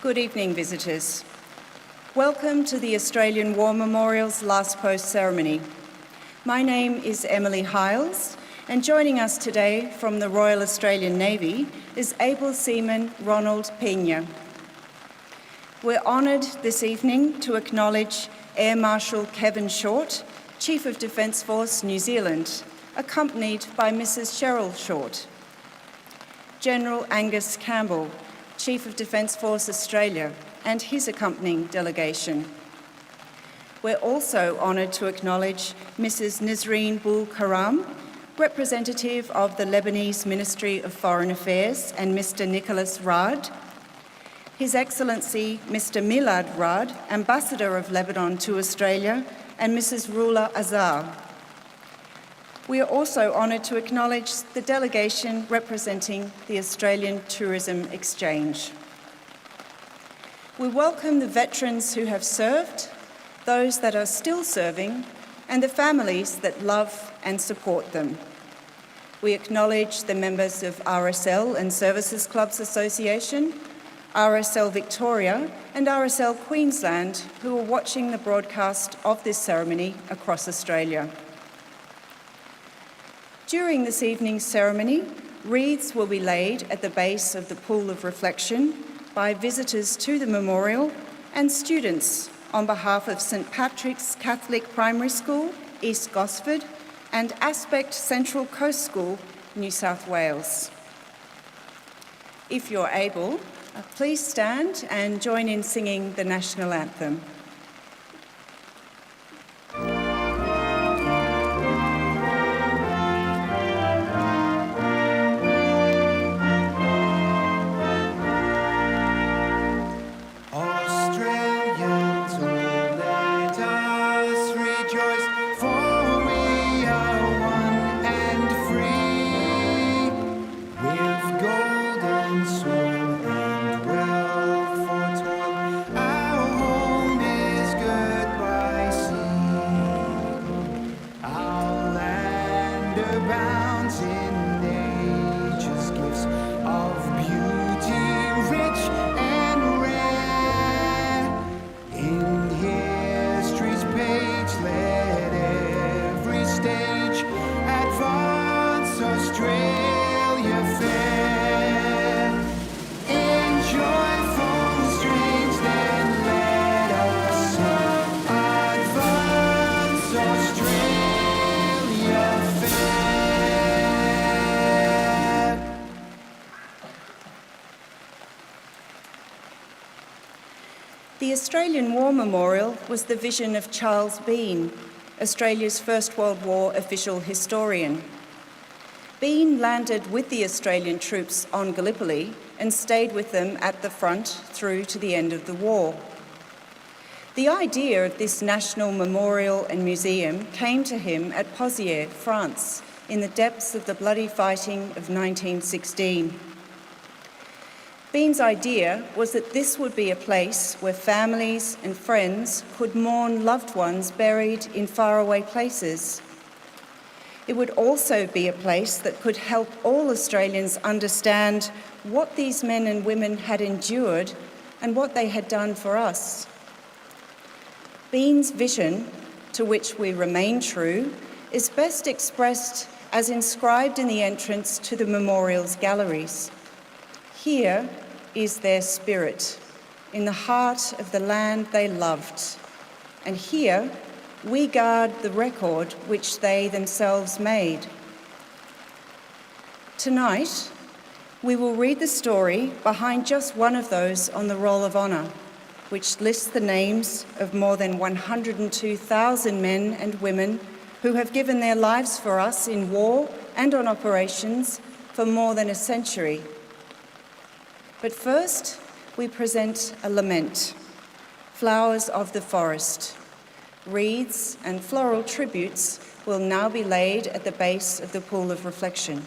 Good evening, visitors. Welcome to the Australian War Memorial's Last Post ceremony. My name is Emily Hiles, and joining us today from the Royal Australian Navy is Able Seaman Ronald Pena. We're honoured this evening to acknowledge Air Marshal Kevin Short, Chief of Defence Force New Zealand, accompanied by Mrs Cheryl Short. General Angus Campbell, Chief of Defence Force Australia, and his accompanying delegation. We're also honoured to acknowledge Mrs Nisreen Bul Karam, representative of the Lebanese Ministry of Foreign Affairs, and Mr Nicholas Raad, His Excellency Mr Milad Raad, Ambassador of Lebanon to Australia, and Mrs Rula Azar. We are also honoured to acknowledge the delegation representing the Australian Tourism Exchange. We welcome the veterans who have served, those that are still serving, and the families that love and support them. We acknowledge the members of RSL and Services Clubs Association, RSL Victoria and RSL Queensland who are watching the broadcast of this ceremony across Australia. During this evening's ceremony, wreaths will be laid at the base of the Pool of Reflection by visitors to the memorial and students on behalf of St Patrick's Catholic Primary School, East Gosford, and Aspect Central Coast School, New South Wales. If you're able, please stand and join in singing the National Anthem. The Australian War Memorial was the vision of Charles Bean, Australia's First World War official historian. Bean landed with the Australian troops on Gallipoli and stayed with them at the front through to the end of the war. The idea of this national memorial and museum came to him at Pozières, France, in the depths of the bloody fighting of 1916. Bean's idea was that this would be a place where families and friends could mourn loved ones buried in faraway places. It would also be a place that could help all Australians understand what these men and women had endured and what they had done for us. Bean's vision, to which we remain true, is best expressed as inscribed in the entrance to the memorial's galleries. Here is their spirit, in the heart of the land they loved. And here we guard the record which they themselves made. Tonight, we will read the story behind just one of those on the Roll of Honour, which lists the names of more than 102,000 men and women who have given their lives for us in war and on operations for more than a century. But first, we present a lament, Flowers of the Forest. Wreaths and floral tributes will now be laid at the base of the Pool of Reflection.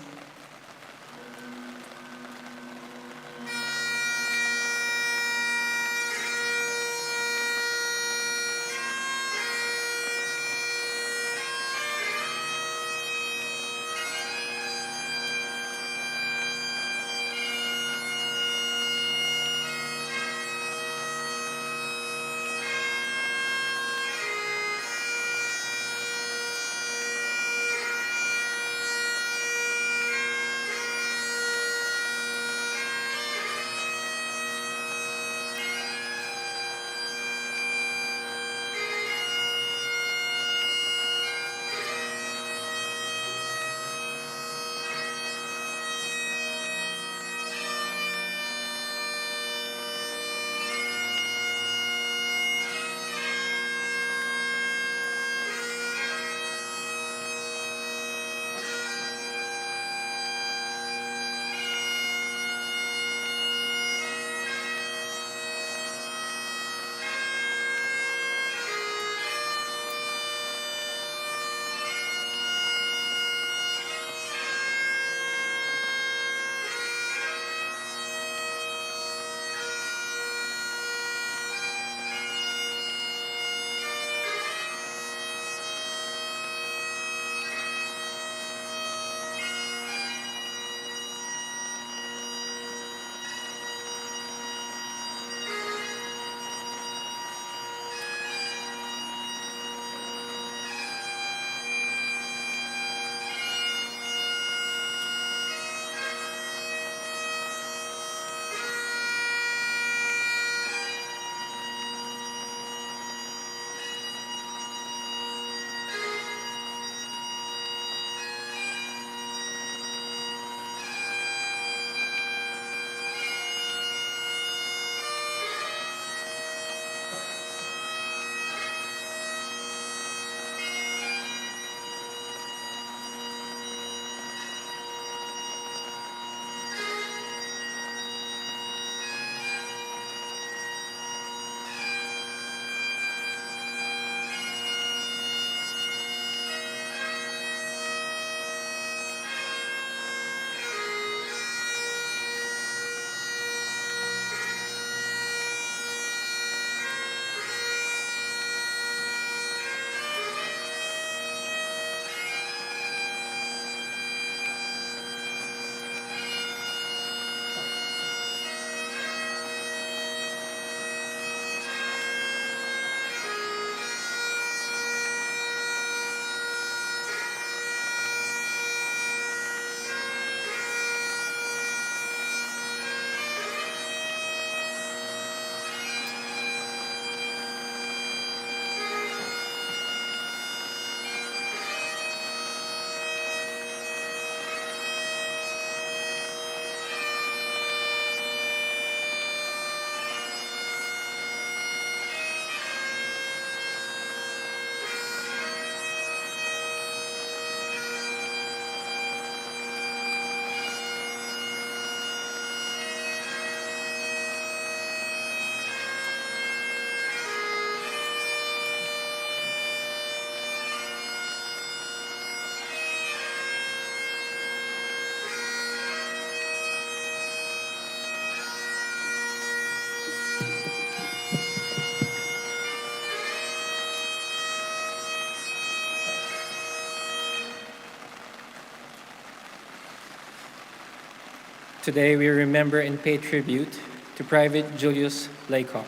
Today we remember and pay tribute to Private Julius Laycock.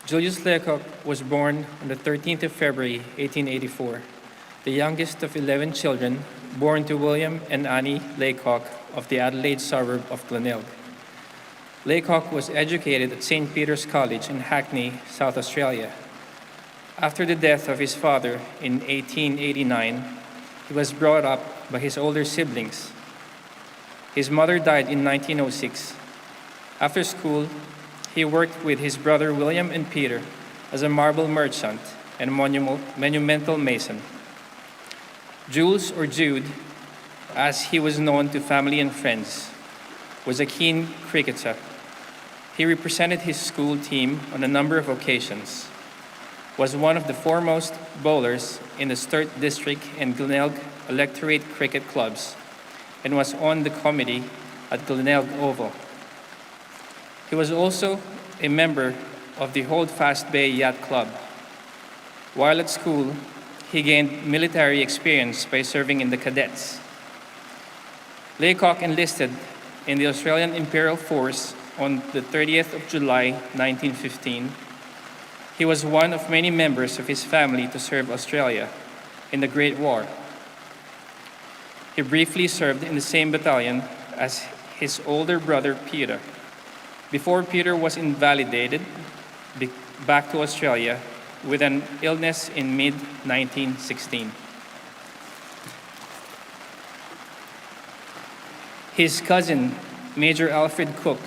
Julius Laycock was born on the 13th of February, 1884, the youngest of 11 children born to William and Annie Laycock of the Adelaide suburb of Glenelg. Laycock was educated at St. Peter's College in Hackney, South Australia. After the death of his father in 1889, he was brought up by his older siblings. His mother died in 1906. After school, he worked with his brother William and Peter as a marble merchant and monumental mason. Jules, or Jude, as he was known to family and friends, was a keen cricketer. He represented his school team on a number of occasions, was one of the foremost bowlers in the Sturt District and Glenelg electorate cricket clubs, and was on the committee at Glenelg Oval. He was also a member of the Holdfast Bay Yacht Club. While at school, he gained military experience by serving in the cadets. Laycock enlisted in the Australian Imperial Force on the 30th of July, 1915. He was one of many members of his family to serve Australia in the Great War. He briefly served in the same battalion as his older brother Peter, before Peter was invalidated back to Australia with an illness in mid-1916. His cousin, Major Alfred Cook,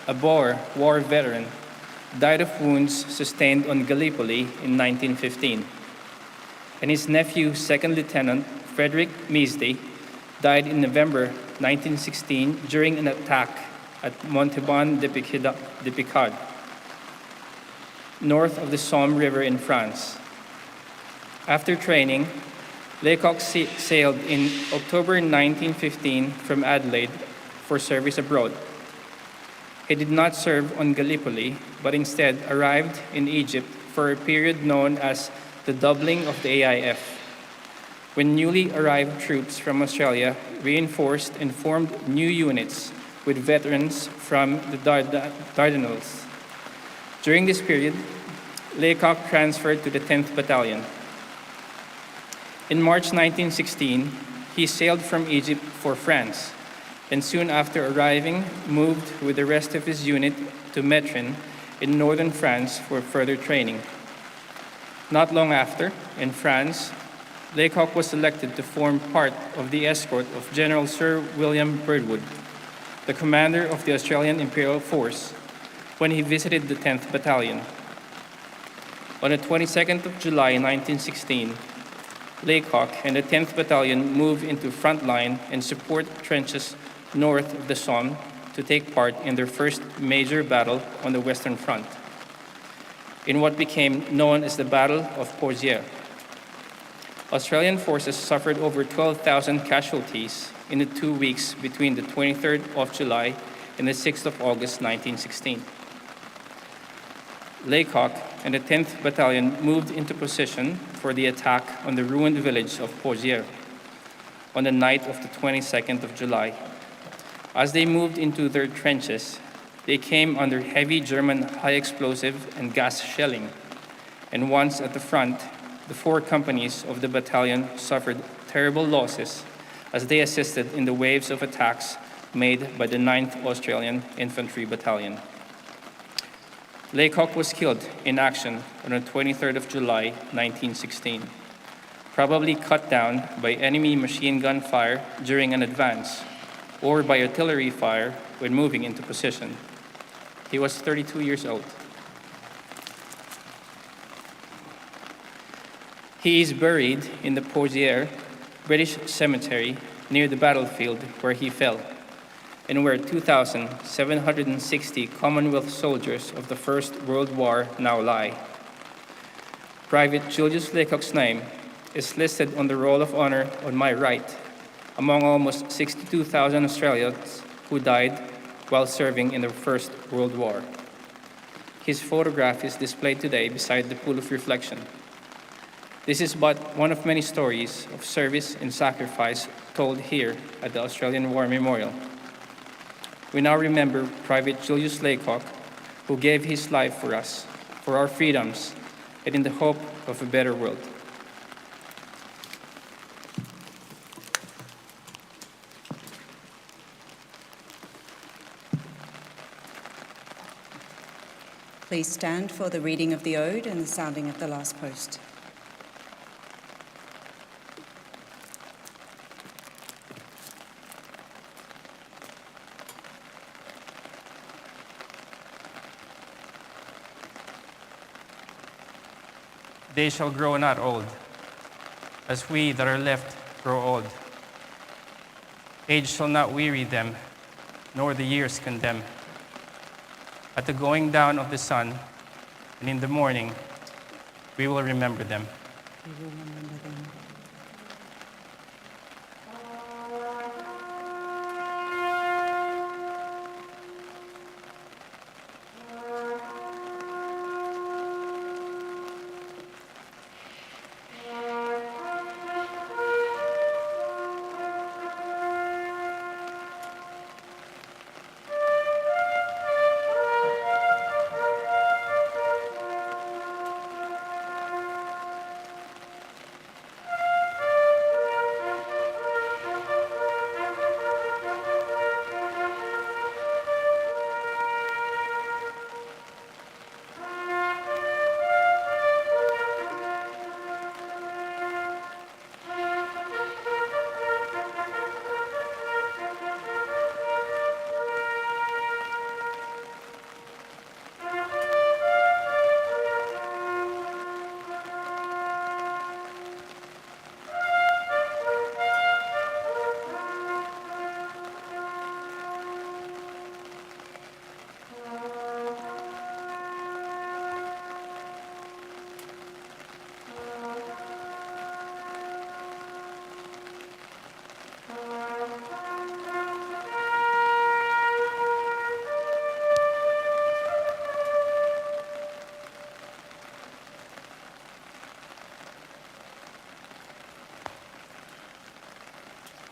a Boer War veteran, died of wounds sustained on Gallipoli in 1915. And his nephew, Second Lieutenant Frederick Measday, died in November 1916 during an attack at Montauban de Picard, north of the Somme River in France. After training, Laycock sailed in October 1915 from Adelaide for service abroad. He did not serve on Gallipoli, but instead arrived in Egypt for a period known as the doubling of the AIF, when newly arrived troops from Australia reinforced and formed new units with veterans from the Dardanelles. During this period, Laycock transferred to the 10th Battalion. In March 1916, he sailed from Egypt for France, and soon after arriving, moved with the rest of his unit to Metrin in northern France for further training. Not long after, in France, Laycock was selected to form part of the escort of General Sir William Birdwood, the commander of the Australian Imperial Force, when he visited the 10th Battalion. On the 22nd of July 1916, Laycock and the 10th Battalion moved into front line and support trenches north of the Somme to take part in their first major battle on the Western Front, in what became known as the Battle of Pozières. Australian forces suffered over 12,000 casualties in the 2 weeks between the 23rd of July and the 6th of August 1916. Laycock and the 10th Battalion moved into position for the attack on the ruined village of Pozières on the night of the 22nd of July. As they moved into their trenches, they came under heavy German high-explosive and gas shelling, and once at the front, the 4 companies of the battalion suffered terrible losses as they assisted in the waves of attacks made by the 9th Australian Infantry Battalion. Laycock was killed in action on the 23rd of July, 1916, probably cut down by enemy machine gun fire during an advance, or by artillery fire when moving into position. He was 32 years old. He is buried in the Pozières British Cemetery near the battlefield where he fell, and where 2,760 Commonwealth soldiers of the First World War now lie. Private Julius Laycock's name is listed on the Roll of Honor on my right, among almost 62,000 Australians who died while serving in the First World War. His photograph is displayed today beside the Pool of Reflection. This is but one of many stories of service and sacrifice told here at the Australian War Memorial. We now remember Private Julius Laycock, who gave his life for us, for our freedoms, and in the hope of a better world. Please stand for the reading of the ode and the sounding of the last post. They shall grow not old, as we that are left grow old. Age shall not weary them, nor the years condemn. At the going down of the sun, and in the morning, we will remember them. We will remember them.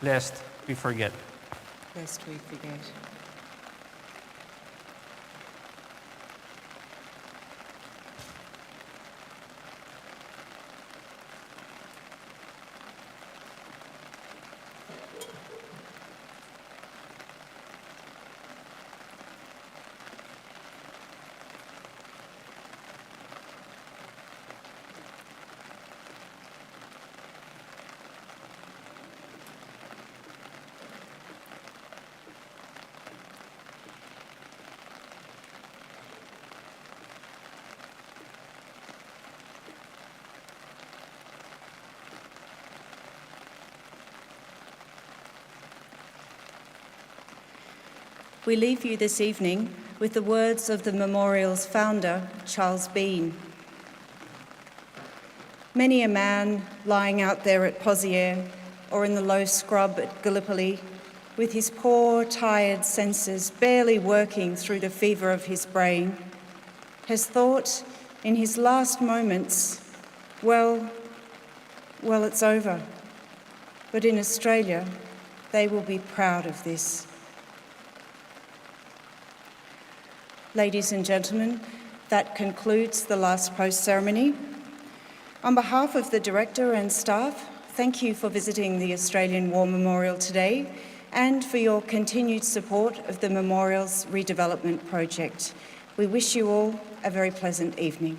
Lest we forget. Lest we forget. We leave you this evening with the words of the memorial's founder, Charles Bean. Many a man lying out there at Pozières or in the low scrub at Gallipoli, with his poor, tired senses barely working through the fever of his brain, has thought in his last moments, well, it's over. But in Australia, they will be proud of this. Ladies and gentlemen, that concludes the last post ceremony. On behalf of the Director and staff, thank you for visiting the Australian War Memorial today and for your continued support of the Memorial's redevelopment project. We wish you all a very pleasant evening.